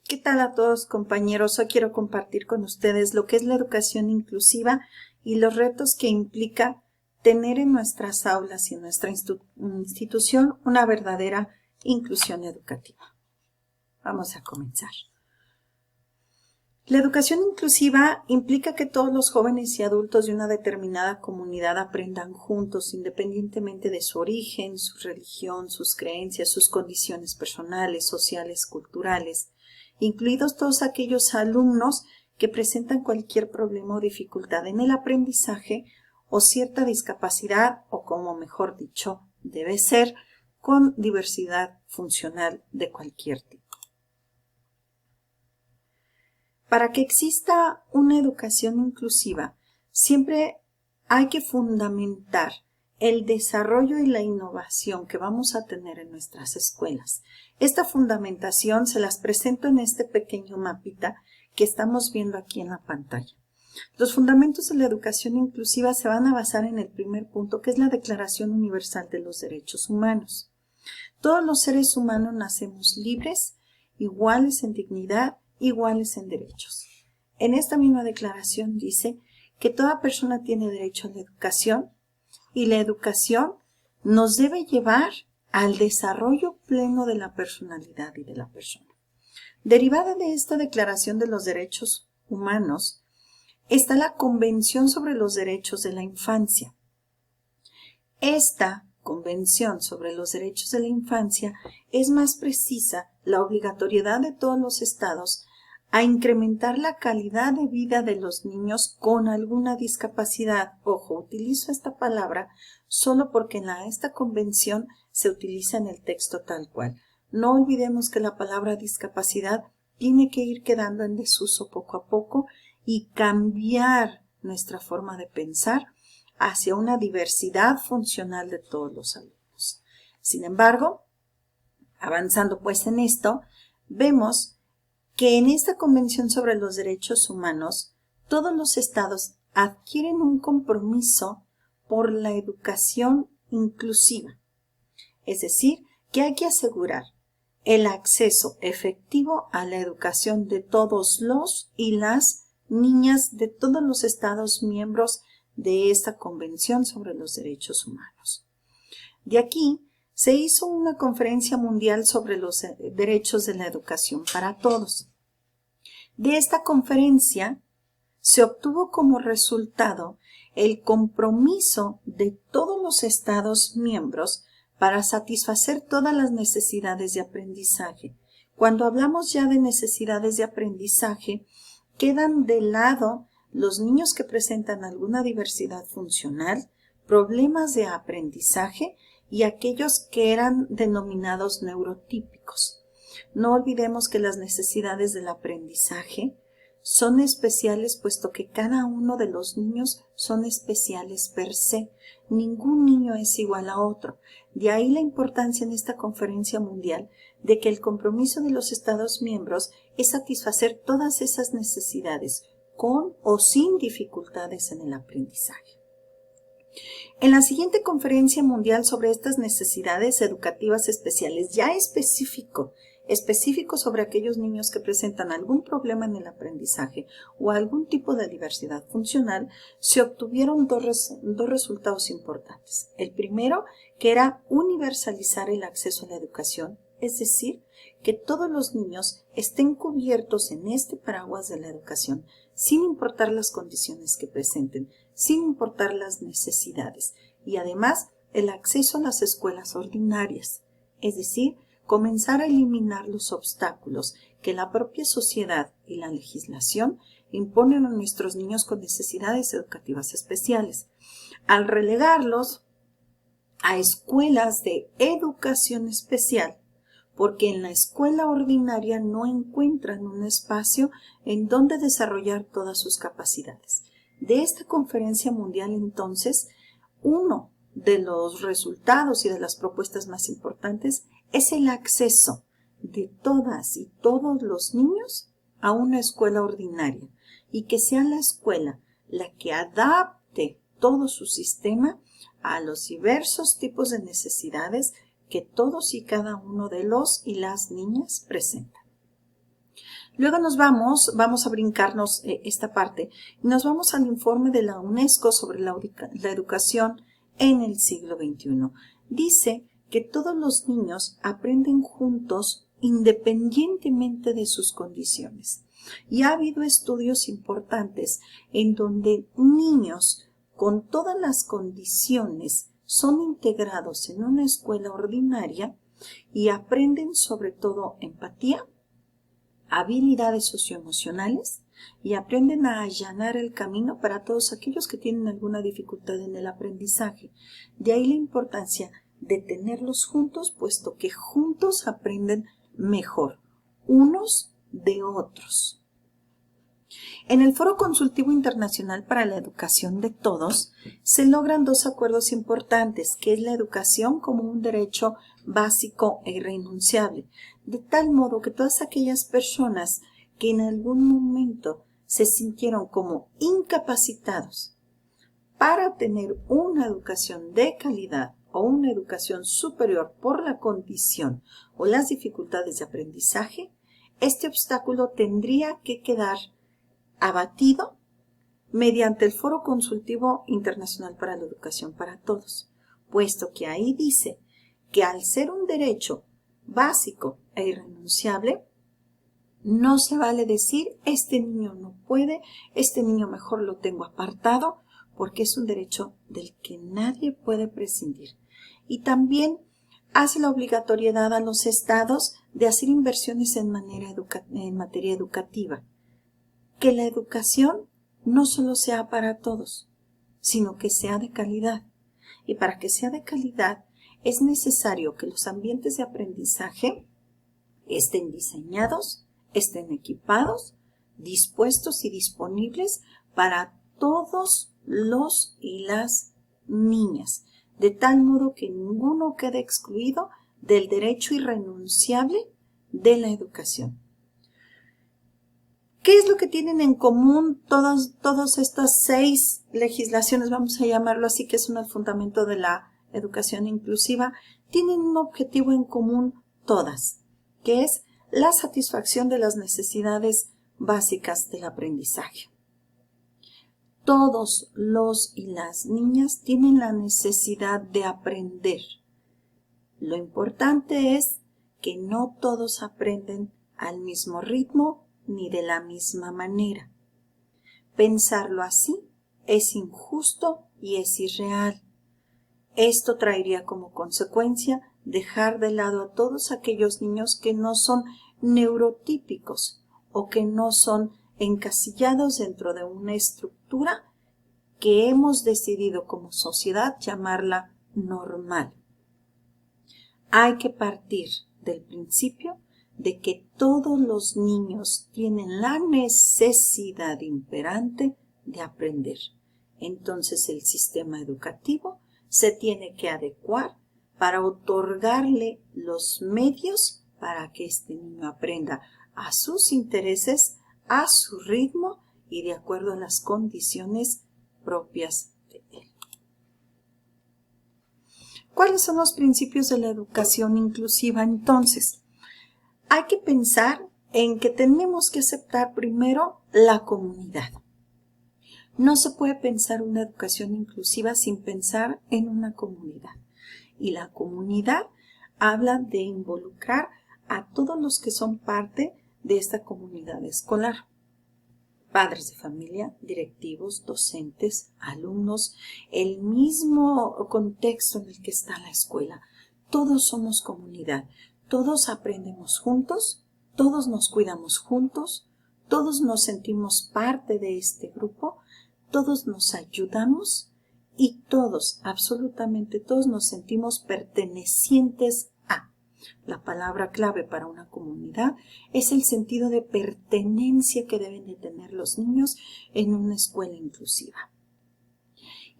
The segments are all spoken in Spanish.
¿Qué tal a todos, compañeros? Hoy quiero compartir con ustedes lo que es la educación inclusiva y los retos que implica tener en nuestras aulas y en nuestra institución una verdadera inclusión educativa. Vamos a comenzar. La educación inclusiva implica que todos los jóvenes y adultos de una determinada comunidad aprendan juntos, independientemente de su origen, su religión, sus creencias, sus condiciones personales, sociales, culturales, incluidos todos aquellos alumnos que presentan cualquier problema o dificultad en el aprendizaje o cierta discapacidad o, como mejor dicho, debe ser, con diversidad funcional de cualquier tipo. Para que exista una educación inclusiva, siempre hay que fundamentar el desarrollo y la innovación que vamos a tener en nuestras escuelas. Esta fundamentación se las presento en este pequeño mapita que estamos viendo aquí en la pantalla. Los fundamentos de la educación inclusiva se van a basar en el primer punto, que es la Declaración Universal de los Derechos Humanos. Todos los seres humanos nacemos libres, iguales en dignidad, iguales en derechos. En esta misma declaración dice que toda persona tiene derecho a la educación y la educación nos debe llevar al desarrollo pleno de la personalidad y de la persona. Derivada de esta Declaración de los Derechos Humanos está la Convención sobre los Derechos de la Infancia. Esta Convención sobre los Derechos de la Infancia es más precisa la obligatoriedad de todos los estados a incrementar la calidad de vida de los niños con alguna discapacidad. Ojo, utilizo esta palabra solo porque en esta convención se utiliza en el texto tal cual. No olvidemos que la palabra discapacidad tiene que ir quedando en desuso poco a poco y cambiar nuestra forma de pensar hacia una diversidad funcional de todos los alumnos. Sin embargo, avanzando pues en esto, vemos que en esta Convención sobre los Derechos Humanos, todos los estados adquieren un compromiso por la educación inclusiva. Es decir, que hay que asegurar el acceso efectivo a la educación de todos los y las niñas de todos los estados miembros de esta Convención sobre los Derechos Humanos. De aquí se hizo una conferencia mundial sobre los derechos de la educación para todos. De esta conferencia se obtuvo como resultado el compromiso de todos los estados miembros para satisfacer todas las necesidades de aprendizaje. Cuando hablamos ya de necesidades de aprendizaje, quedan de lado los niños que presentan alguna diversidad funcional, problemas de aprendizaje y aquellos que eran denominados neurotípicos. No olvidemos que las necesidades del aprendizaje son especiales, puesto que cada uno de los niños son especiales per se. Ningún niño es igual a otro. De ahí la importancia en esta conferencia mundial de que el compromiso de los Estados miembros es satisfacer todas esas necesidades, con o sin dificultades en el aprendizaje. En la siguiente conferencia mundial sobre estas necesidades educativas especiales, ya específico sobre aquellos niños que presentan algún problema en el aprendizaje o algún tipo de diversidad funcional, se obtuvieron dos resultados importantes. El primero, que era universalizar el acceso a la educación, es decir, que todos los niños estén cubiertos en este paraguas de la educación, sin importar las condiciones que presenten, sin importar las necesidades, y además el acceso a las escuelas ordinarias, es decir, comenzar a eliminar los obstáculos que la propia sociedad y la legislación imponen a nuestros niños con necesidades educativas especiales, al relegarlos a escuelas de educación especial, porque en la escuela ordinaria no encuentran un espacio en donde desarrollar todas sus capacidades. De esta conferencia mundial, entonces, uno de los resultados y de las propuestas más importantes es el acceso de todas y todos los niños a una escuela ordinaria y que sea la escuela la que adapte todo su sistema a los diversos tipos de necesidades que todos y cada uno de los y las niñas presentan. Luego vamos a brincarnos esta parte, y nos vamos al informe de la UNESCO sobre la educación en el siglo XXI. Dice que todos los niños aprenden juntos independientemente de sus condiciones. Y ha habido estudios importantes en donde niños con todas las condiciones son integrados en una escuela ordinaria y aprenden sobre todo empatía, habilidades socioemocionales y aprenden a allanar el camino para todos aquellos que tienen alguna dificultad en el aprendizaje. De ahí la importancia de tenerlos juntos, puesto que juntos aprenden mejor, unos de otros. En el Foro Consultivo Internacional para la Educación de Todos se logran dos acuerdos importantes, que es la educación como un derecho básico e irrenunciable, de tal modo que todas aquellas personas que en algún momento se sintieron como incapacitados para tener una educación de calidad o una educación superior por la condición o las dificultades de aprendizaje, este obstáculo tendría que quedar abatido mediante el Foro Consultivo Internacional para la Educación para Todos, puesto que ahí dice que al ser un derecho básico e irrenunciable, no se vale decir, este niño no puede, este niño mejor lo tengo apartado, porque es un derecho del que nadie puede prescindir. Y también hace la obligatoriedad a los estados de hacer inversiones en materia educativa. Que la educación no solo sea para todos, sino que sea de calidad. Y para que sea de calidad es necesario que los ambientes de aprendizaje estén diseñados, estén equipados, dispuestos y disponibles para todos los y las niñas, de tal modo que ninguno quede excluido del derecho irrenunciable de la educación. ¿Qué es lo que tienen en común todas estas 6 legislaciones, vamos a llamarlo así, que son el fundamento de la educación inclusiva? Tienen un objetivo en común todas, que es la satisfacción de las necesidades básicas del aprendizaje. Todos los y las niñas tienen la necesidad de aprender. Lo importante es que no todos aprenden al mismo ritmo ni de la misma manera. Pensarlo así es injusto y es irreal. Esto traería como consecuencia dejar de lado a todos aquellos niños que no son neurotípicos o que no son encasillados dentro de una estructura que hemos decidido como sociedad llamarla normal. Hay que partir del principio de que todos los niños tienen la necesidad imperante de aprender. Entonces el sistema educativo se tiene que adecuar para otorgarle los medios para que este niño aprenda a sus intereses, a su ritmo y de acuerdo a las condiciones propias de él. ¿Cuáles son los principios de la educación inclusiva entonces? Hay que pensar en que tenemos que aceptar primero la comunidad. No se puede pensar una educación inclusiva sin pensar en una comunidad. Y la comunidad habla de involucrar a todos los que son parte de esta comunidad escolar. Padres de familia, directivos, docentes, alumnos, el mismo contexto en el que está la escuela. Todos somos comunidad. Todos aprendemos juntos, todos nos cuidamos juntos, todos nos sentimos parte de este grupo, todos nos ayudamos y todos, absolutamente todos, nos sentimos pertenecientes a. La palabra clave para una comunidad es el sentido de pertenencia que deben de tener los niños en una escuela inclusiva.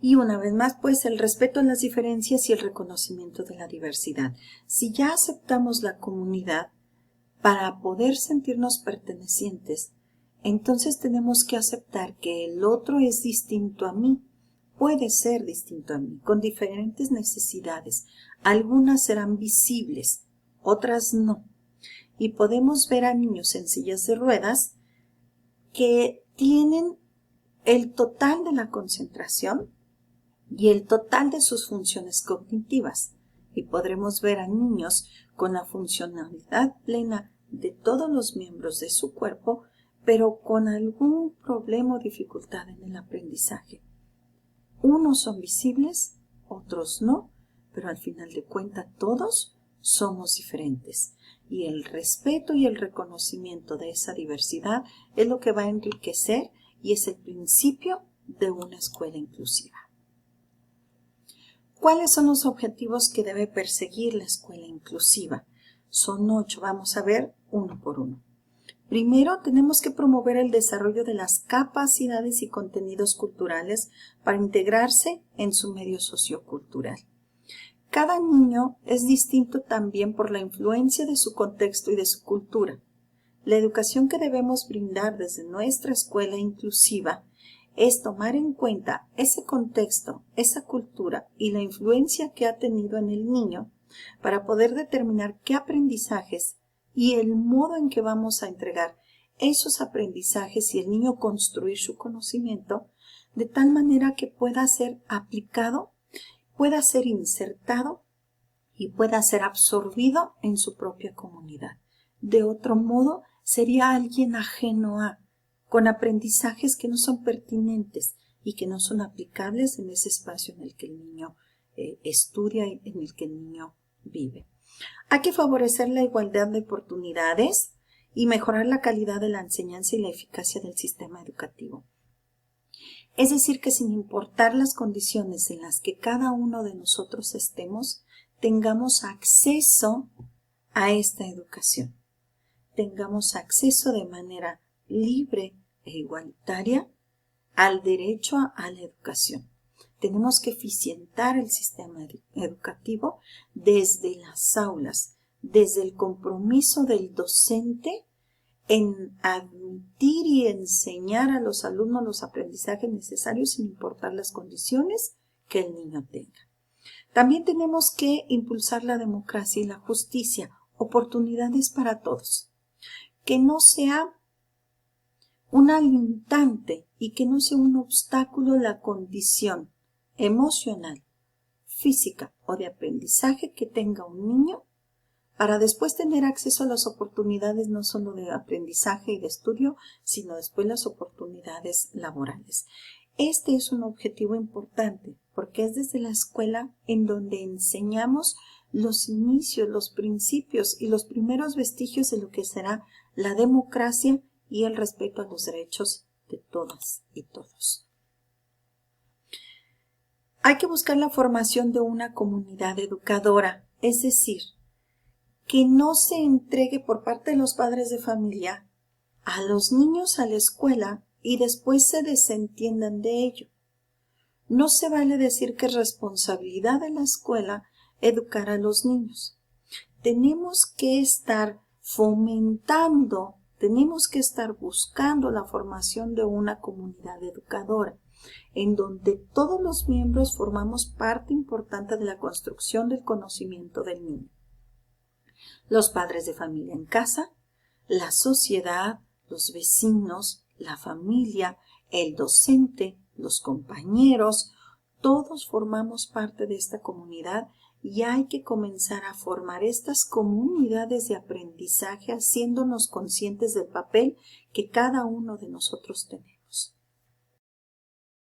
Y una vez más, pues el respeto a las diferencias y el reconocimiento de la diversidad. Si ya aceptamos la comunidad para poder sentirnos pertenecientes, entonces tenemos que aceptar que el otro es distinto a mí, puede ser distinto a mí, con diferentes necesidades. Algunas serán visibles, otras no. y podemos ver a niños en sillas de ruedas que tienen el total de la concentración y el total de sus funciones cognitivas. Y podremos ver a niños con la funcionalidad plena de todos los miembros de su cuerpo, pero con algún problema o dificultad en el aprendizaje. Unos son visibles, otros no, pero al final de cuentas todos somos diferentes. Y el respeto y el reconocimiento de esa diversidad es lo que va a enriquecer y es el principio de una escuela inclusiva. ¿Cuáles son los objetivos que debe perseguir la escuela inclusiva? Son 8, vamos a ver uno por uno. Primero, tenemos que promover el desarrollo de las capacidades y contenidos culturales para integrarse en su medio sociocultural. Cada niño es distinto también por la influencia de su contexto y de su cultura. La educación que debemos brindar desde nuestra escuela inclusiva es tomar en cuenta ese contexto, esa cultura y la influencia que ha tenido en el niño para poder determinar qué aprendizajes y el modo en que vamos a entregar esos aprendizajes y el niño construir su conocimiento de tal manera que pueda ser aplicado, pueda ser insertado y pueda ser absorbido en su propia comunidad. De otro modo, sería alguien ajeno a, con aprendizajes que no son pertinentes y que no son aplicables en ese espacio en el que el niño estudia y en el que el niño vive. Hay que favorecer la igualdad de oportunidades y mejorar la calidad de la enseñanza y la eficacia del sistema educativo. Es decir, que sin importar las condiciones en las que cada uno de nosotros estemos, tengamos acceso a esta educación. Tengamos acceso de manera libre e igualitaria al derecho a la educación. Tenemos que eficientar el sistema educativo desde las aulas, desde el compromiso del docente en admitir y enseñar a los alumnos los aprendizajes necesarios sin importar las condiciones que el niño tenga. También tenemos que impulsar la democracia y la justicia, oportunidades para todos. Que no sea una limitante y que no sea un obstáculo la condición emocional, física o de aprendizaje que tenga un niño para después tener acceso a las oportunidades no solo de aprendizaje y de estudio, sino después las oportunidades laborales. Este es un objetivo importante porque es desde la escuela en donde enseñamos los inicios, los principios y los primeros vestigios de lo que será la democracia y el respeto a los derechos de todas y todos. Hay que buscar la formación de una comunidad educadora, es decir, que no se entregue por parte de los padres de familia a los niños a la escuela y después se desentiendan de ello. No se vale decir que es responsabilidad de la escuela educar a los niños. Tenemos que estar fomentando, tenemos que estar buscando la formación de una comunidad educadora, en donde todos los miembros formamos parte importante de la construcción del conocimiento del niño. Los padres de familia en casa, la sociedad, los vecinos, la familia, el docente, los compañeros, todos formamos parte de esta comunidad y hay que comenzar a formar estas comunidades de aprendizaje haciéndonos conscientes del papel que cada uno de nosotros tenemos.